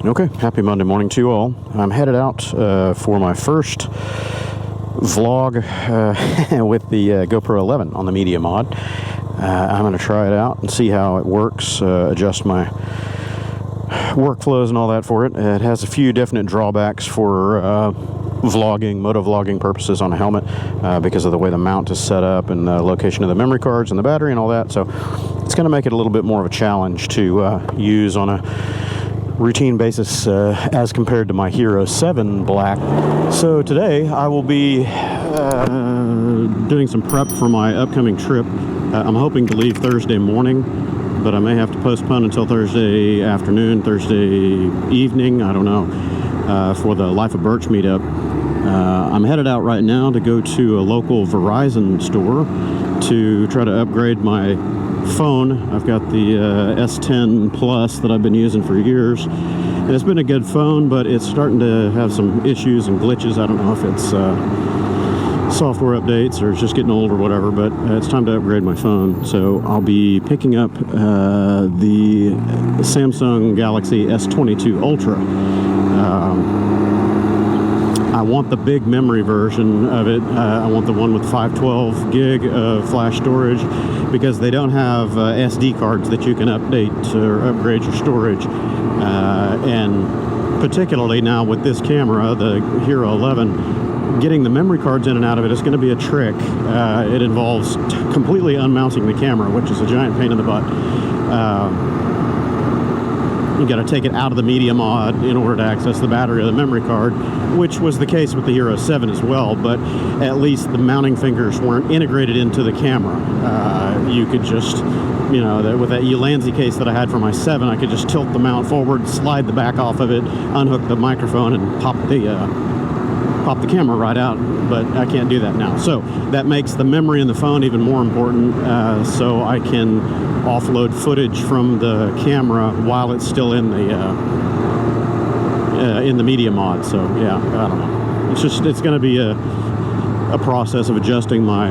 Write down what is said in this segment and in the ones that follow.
Okay, happy Monday morning to you all. I'm headed out for my first vlog with the GoPro 11 on the Media Mod. I'm going to try it out and see how it works, adjust my workflows and all that for it. It has a few definite drawbacks for vlogging, motovlogging purposes on a helmet because of the way the mount is set up and the location of the memory cards and the battery and all that. So it's going to make it a little bit more of a challenge to use on a routine basis as compared to my Hero 7 Black. So today I will be doing some prep for my upcoming trip. I'm hoping to leave Thursday morning, but I may have to postpone until Thursday afternoon, Thursday evening, I don't know, for the Life of Birch meetup. I'm headed out right now to go to a local Verizon store to try to upgrade my phone. I've got the S10 Plus that I've been using for years, and it's been a good phone, but it's starting to have some issues and glitches. I don't know if it's software updates or it's just getting old or whatever, but it's time to upgrade my phone. So I'll be picking up the Samsung Galaxy S22 Ultra. I want the big memory version of it. I want the one with 512 gig of flash storage, because they don't have SD cards that you can update or upgrade your storage. And particularly now with this camera, the Hero 11, getting the memory cards in and out of it is going to be a trick. It involves completely unmounting the camera, which is a giant pain in the butt. You got to take it out of the Media Mod in order to access the battery of the memory card, which was the case with the Hero 7 as well, but at least the mounting fingers weren't integrated into the camera. You could just, you know, with that Ulanzi case that I had for my 7, I could just tilt the mount forward, slide the back off of it, unhook the microphone, and pop the camera right out, but I can't do that now. So that makes the memory in the phone even more important, so I can offload footage from the camera while it's still in the Media Mod. So yeah, I don't know. It's going to be a process of adjusting my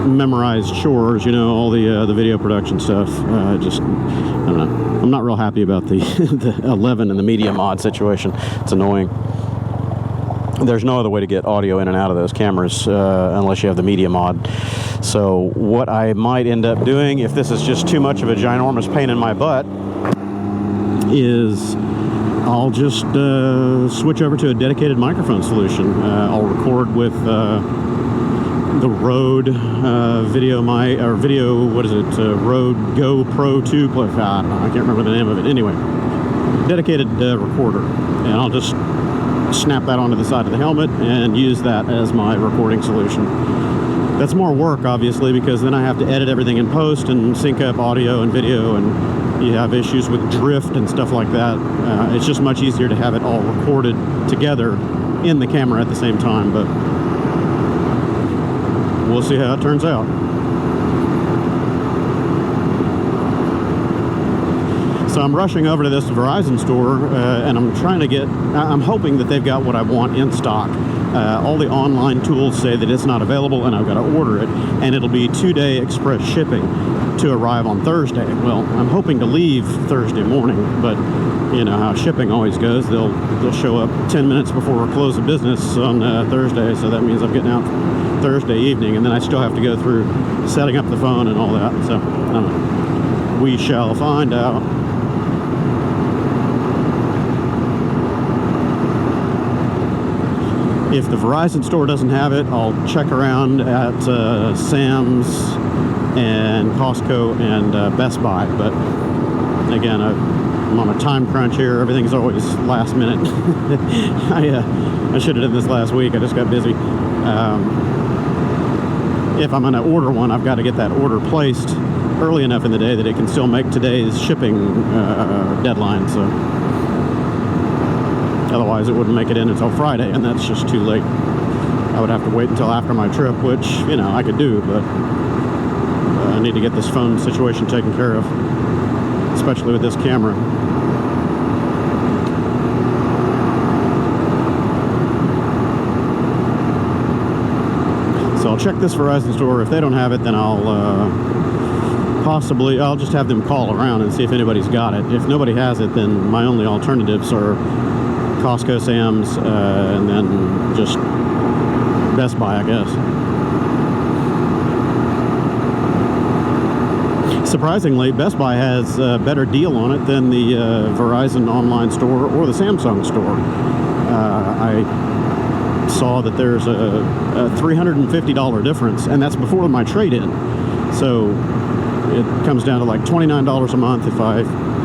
memorized chores, you know, all the video production stuff. I don't know. I'm not real happy about the the 11 and the Media Mod situation. It's annoying. There's no other way to get audio in and out of those cameras unless you have the Media Mod. So what I might end up doing, if this is just too much of a ginormous pain in my butt, is I'll just switch over to a dedicated microphone solution. I'll record with the Rode Rode GoPro 2 I can't remember the name of it. Anyway, dedicated recorder, and I'll just snap that onto the side of the helmet and use that as my recording solution. That's more work, obviously, because then I have to edit everything in post and sync up audio and video, and you have issues with drift and stuff like that. It's just much easier to have it all recorded together in the camera at the same time, but we'll see how it turns out. So I'm rushing over to this Verizon store, and I'm hoping that they've got what I want in stock. All the online tools say that it's not available, and I've got to order it, and it'll be 2-day express shipping to arrive on Thursday. Well, I'm hoping to leave Thursday morning, but you know how shipping always goes. They'll show up 10 minutes before we close the business on Thursday, so that means I'm getting out Thursday evening, and then I still have to go through setting up the phone and all that. So I don't know. We shall find out. If the Verizon store doesn't have it, I'll check around at Sam's and Costco and Best Buy. But again, I'm on a time crunch here. Everything's always last minute. I should have done this last week. I just got busy. If I'm going to order one, I've got to get that order placed early enough in the day that it can still make today's shipping deadline. So otherwise it wouldn't make it in until Friday, and that's just too late. I would have to wait until after my trip, which, you know, I could do, but I need to get this phone situation taken care of, especially with this camera. So I'll check this Verizon store. If they don't have it, then I'll possibly, I'll just have them call around and see if anybody's got it. If nobody has it, then my only alternatives are Costco, Sam's, and then just Best Buy, I guess. Surprisingly, Best Buy has a better deal on it than the Verizon online store or the Samsung store. I saw that there's a $350 difference, and that's before my trade-in. So it comes down to like $29 a month if I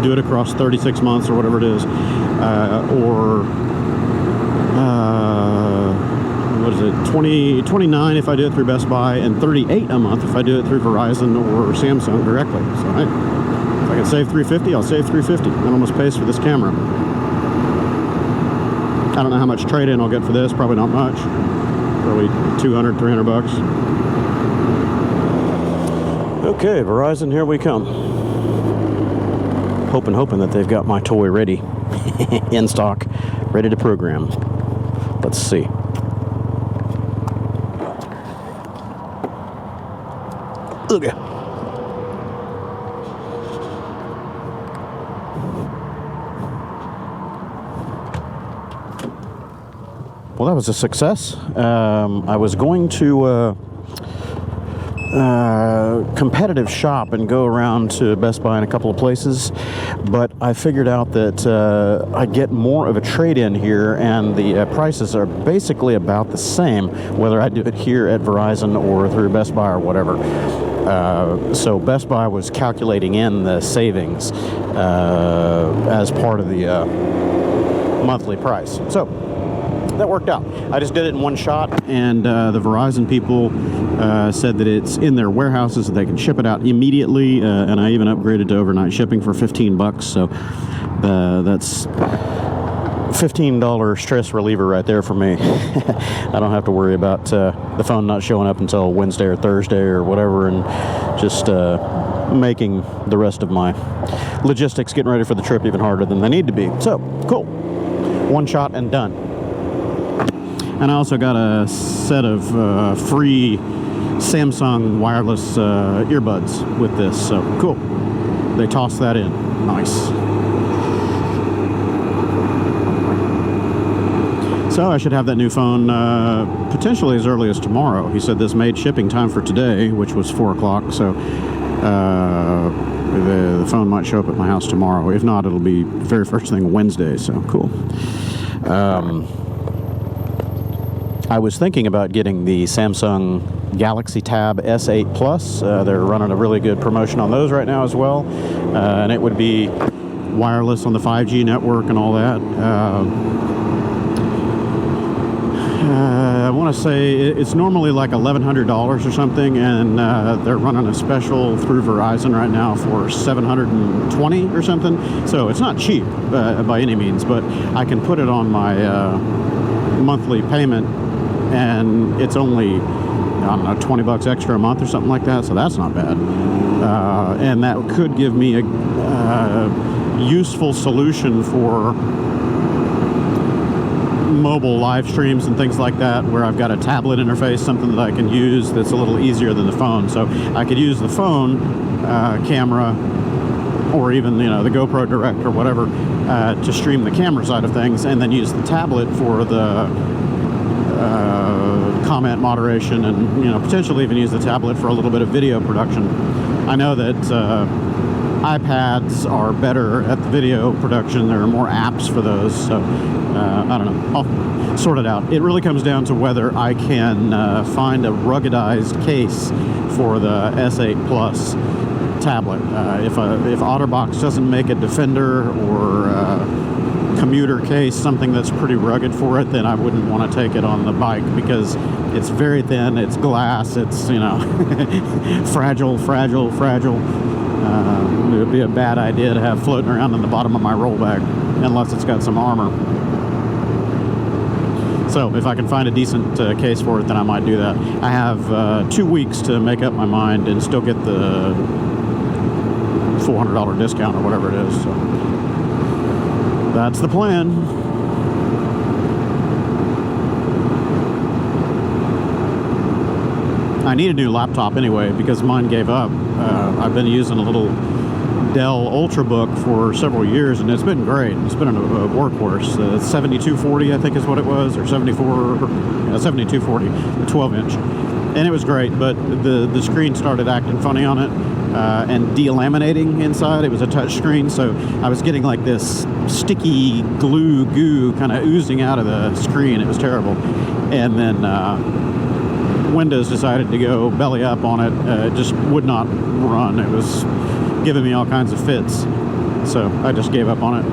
do it across 36 months or whatever it is, or what is it, $29 if I do it through Best Buy, and $38 a month if I do it through Verizon or Samsung directly. So hey, if I can save $350, I'll save $350. That almost pays for this camera. I don't know how much trade-in I'll get for this. Probably not much. Probably $200, $300. Okay, Verizon, here we come. Hoping that they've got my toy ready, in stock, ready to program. Let's see. Okay. Well, that was a success. I was going to competitive shop and go around to Best Buy in a couple of places, but I figured out that I get more of a trade-in here, and the prices are basically about the same, whether I do it here at Verizon or through Best Buy or whatever. So Best Buy was calculating in the savings as part of the monthly price. So that worked out. I just did it in one shot, and the Verizon people said that it's in their warehouses, that they can ship it out immediately, and I even upgraded to overnight shipping for $15, so that's $15 stress reliever right there for me. I don't have to worry about the phone not showing up until Wednesday or Thursday or whatever, and just making the rest of my logistics, getting ready for the trip, even harder than they need to be. So, cool. One shot and done. And I also got a set of free Samsung wireless earbuds with this, so cool. They tossed that in. Nice. So I should have that new phone potentially as early as tomorrow. He said this made shipping time for today, which was 4 o'clock, so the phone might show up at my house tomorrow. If not, it'll be very first thing Wednesday, so cool. I was thinking about getting the Samsung Galaxy Tab S8 Plus. They're running a really good promotion on those right now as well, and it would be wireless on the 5G network and all that. I want to say it's normally like $1,100 or something, and they're running a special through Verizon right now for $720 or something. So it's not cheap by any means, but I can put it on my monthly payment, and it's only, I don't know, $20 extra a month or something like that, so that's not bad. And that could give me a useful solution for mobile live streams and things like that, where I've got a tablet interface, something that I can use that's a little easier than the phone. So I could use the phone camera, or even, you know, the GoPro Direct or whatever, to stream the camera side of things, and then use the tablet for the comment moderation, and, you know, potentially even use the tablet for a little bit of video production. I know that iPads are better at the video production. There are more apps for those, so I don't know. I'll sort it out. It really comes down to whether I can find a ruggedized case for the S8 Plus tablet. If OtterBox doesn't make a Defender or commuter case, something that's pretty rugged for it, then I wouldn't want to take it on the bike, because it's very thin, it's glass, it's, you know, fragile. It would be a bad idea to have floating around in the bottom of my roll bag, unless it's got some armor. So if I can find a decent case for it, then I might do that. I have 2 weeks to make up my mind and still get the $400 discount or whatever it is. So that's the plan. I need a new laptop anyway, because mine gave up. I've been using a little Dell Ultrabook for several years, and it's been great. It's been a workhorse. 7240, I think is what it was, or 7240, the 12-inch. And it was great, but the screen started acting funny on it and delaminating inside. It was a touch screen, so I was getting like this sticky goo kind of oozing out of the screen. It was terrible. And then Windows decided to go belly up on it. It just would not run. It was giving me all kinds of fits, so I just gave up on it.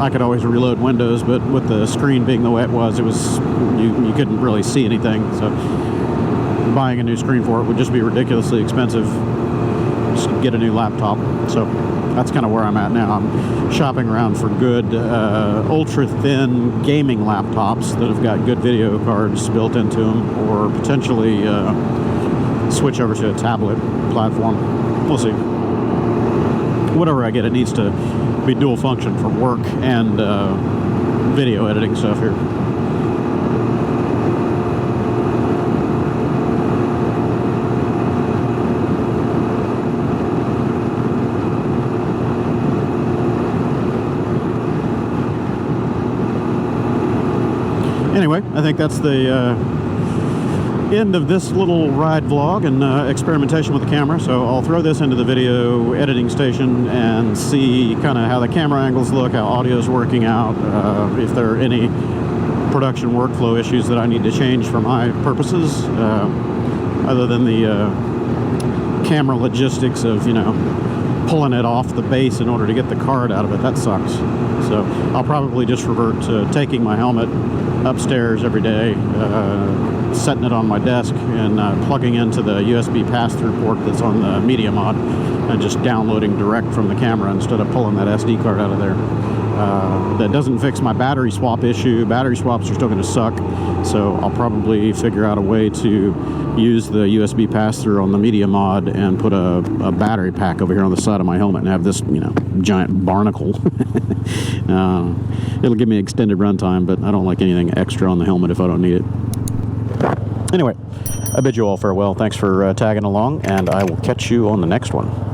I could always reload Windows, but with the screen being the way it was you couldn't really see anything, so buying a new screen for it would just be ridiculously expensive. Just get a new laptop. So that's kind of where I'm at now. I'm shopping around for good ultra thin gaming laptops that have got good video cards built into them, or potentially switch over to a tablet platform. We'll see. Whatever I get, it needs to be dual function for work and video editing stuff here. Anyway, I think that's the end of this little ride vlog and experimentation with the camera. So I'll throw this into the video editing station and see kind of how the camera angles look, how audio is working out, if there are any production workflow issues that I need to change for my purposes, other than the camera logistics of, you know, pulling it off the base in order to get the card out of it. That sucks. So I'll probably just revert to taking my helmet upstairs every day, setting it on my desk and plugging into the USB pass-through port that's on the Media Mod and just downloading direct from the camera instead of pulling that SD card out of there. That doesn't fix my battery swap issue. Battery swaps are still going to suck, so I'll probably figure out a way to use the USB pass-through on the Media Mod and put a battery pack over here on the side of my helmet and have this, you know, giant barnacle. It'll give me extended runtime, but I don't like anything extra on the helmet if I don't need it. Anyway, I bid you all farewell. Thanks for tagging along, and I will catch you on the next one.